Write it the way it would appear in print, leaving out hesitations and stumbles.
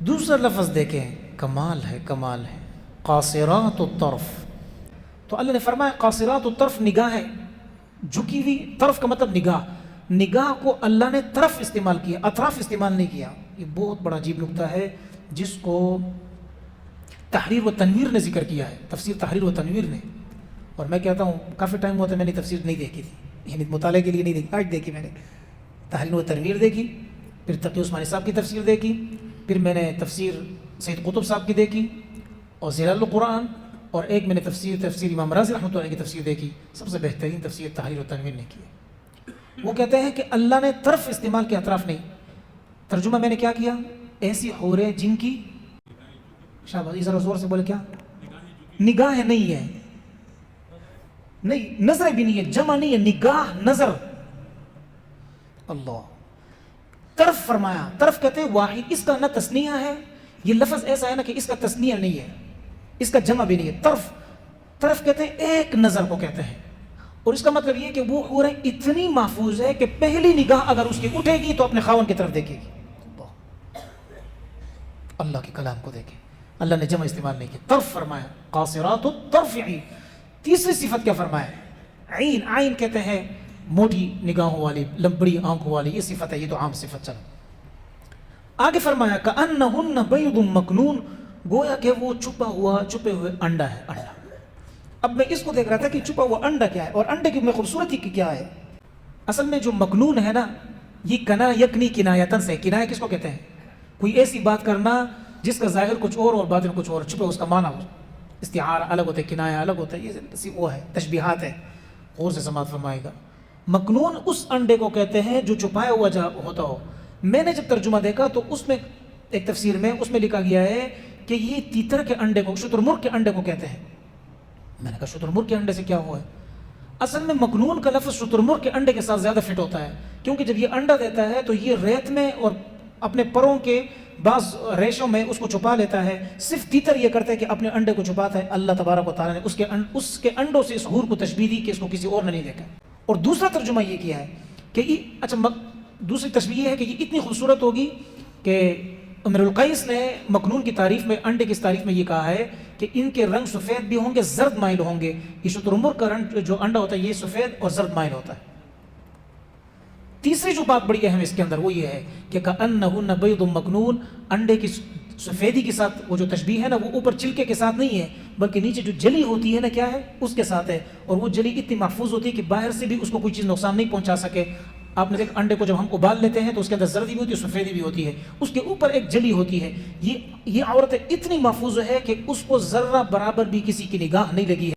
دوسرا لفظ دیکھیں، کمال ہے، کمال ہے، قاصرات الطرف. تو اللہ نے فرمایا قاصرات الطرف نگاہ ہے، جھکی ہوئی. طرف کا مطلب نگاہ. نگاہ کو اللہ نے طرف استعمال کیا، اطراف استعمال نہیں کیا. یہ بہت بڑا عجیب نکتہ ہے جس کو تحریر و تنویر نے ذکر کیا ہے، تفسیر تحریر و تنویر نے. اور میں کہتا ہوں کافی ٹائم ہوا تھا میں نے تفسیر نہیں دیکھی تھی، یعنی مطالعے کے لیے نہیں دیکھی، آج دیکھی میں نے. تحریر و تنویر دیکھی، پھر تقی عثمانی صاحب کی تفسیر دیکھی، پھر میں نے تفسیر سید قطب صاحب کی دیکھی، اور ظلال القرآن، اور ایک میں نے تفسیر امام رازی رحمۃ اللہ کی تفسیر دیکھی. سب سے بہترین تفسیر تحریر و تنویر نے کی ہے. وہ کہتے ہیں کہ اللہ نے طرف استعمال کیا، اطراف نہیں. ترجمہ میں نے کیا کیا، ایسی حوریں جن کی شاباش ذرا زور سے بولے، کیا نگاہ نہیں ہے، نہیں نظریں بھی نہیں ہے، جمع نہیں ہے، نگاہ نظر. اللہ طرف فرمایا. طرف کہتے ہیں واحد، اس کا نہ تثنیہ ہے، یہ لفظ ایسا ہے نا کہ اس کا تثنیہ نہیں ہے، اس کا جمع بھی نہیں ہے. طرف کہتے ہیں ایک نظر کو کہتے ہیں. اور اس کا مطلب یہ کہ وہ حوریں اتنی محفوظ ہے کہ پہلی نگاہ اگر اس کی اٹھے گی تو اپنے خاوند کی طرف دیکھے گی. اللہ کے کلام کو دیکھیں، اللہ نے جمع استعمال نہیں کیا، طرف فرمایا. قاصرات الطرف عین. تیسری صفت کیا فرمایا، عین. عین کہتے ہیں موٹی نگاہوں والی، لمبڑی آنکھوں والی، یہ صفت ہے، یہ تو عام صفت. چلو آگے فرمایا کأنہن بیض مکنون، گویا کہ وہ چھپے ہوئے انڈا ہے. انڈا. اب میں اس کو دیکھ رہا تھا کہ چھپا ہوا انڈا کیا ہے، اور انڈے کی میں خوبصورتی کی کیا ہے. اصل میں جو مکنون ہے نا، یہ کنا یکنی کنایتن سے. کنایہ کس کو کہتے ہیں، کوئی ایسی بات کرنا جس کا ظاہر کچھ اور باطن کچھ اور چھپے، اس کا معنی ہو. استعارہ الگ ہوتا ہے، کنایہ الگ ہوتا ہے، یہ وہ ہے، تشبیہات ہے. غور سے سماعت فرمائے گا. مکنون اس انڈے کو کہتے ہیں جو چھپایا ہوا ہوتا ہو. میں نے جب ترجمہ دیکھا تو اس میں ایک تفسیر میں اس میں لکھا گیا ہے کہ یہ تیتر کے انڈے کو، شتر مرغ کے انڈے کو کہتے ہیں. میں نے کہا شتر مرغ کے انڈے سے کیا ہوا ہے. اصل میں مکنون کا لفظ شتر مرغ کے انڈے کے ساتھ زیادہ فٹ ہوتا ہے، کیونکہ جب یہ انڈا دیتا ہے تو یہ ریت میں اور اپنے پروں کے بعض ریشوں میں اس کو چھپا لیتا ہے. صرف تیتر یہ کرتا ہے کہ اپنے انڈے کو چھپاتا ہے. اللہ تبارک و تعالیٰ نے اس کے انڈوں سے اس حور کو تشبیہ دی کہ اس کو کسی اور نے نہیں دیکھا. اور دوسرا ترجمہ یہ کیا ہے کہ دوسری تشبیہ یہ ہے کہ یہ اتنی خوبصورت ہوگی کہ امر القیس نے مکنون کی تعریف میں، انڈے کی تعریف میں یہ کہا ہے کہ ان کے رنگ سفید بھی ہوں گے، زرد مائل ہوں گے. یہ شتر مرغ کا رنگ جو انڈا ہوتا ہے یہ سفید اور زرد مائل ہوتا ہے. تیسری جو بات بڑی اہم اس کے اندر وہ یہ ہے کہ کأنہن بیض مکنون، انڈے کی سفیدی کے ساتھ وہ جو تشبیہ ہے نا، وہ اوپر چلکے کے ساتھ نہیں ہے بلکہ نیچے جو جلی ہوتی ہے نا، کیا ہے، اس کے ساتھ ہے. اور وہ جلی اتنی محفوظ ہوتی ہے کہ باہر سے بھی اس کو کوئی چیز نقصان نہیں پہنچا سکے. آپ نے دیکھ انڈے کو جب ہم ابال لیتے ہیں تو اس کے اندر زردی بھی ہوتی ہے، سفیدی بھی ہوتی ہے، اس کے اوپر ایک جلی ہوتی ہے. یہ عورت اتنی محفوظ ہے کہ اس کو ذرہ برابر بھی کسی کی نگاہ نہیں لگی ہے.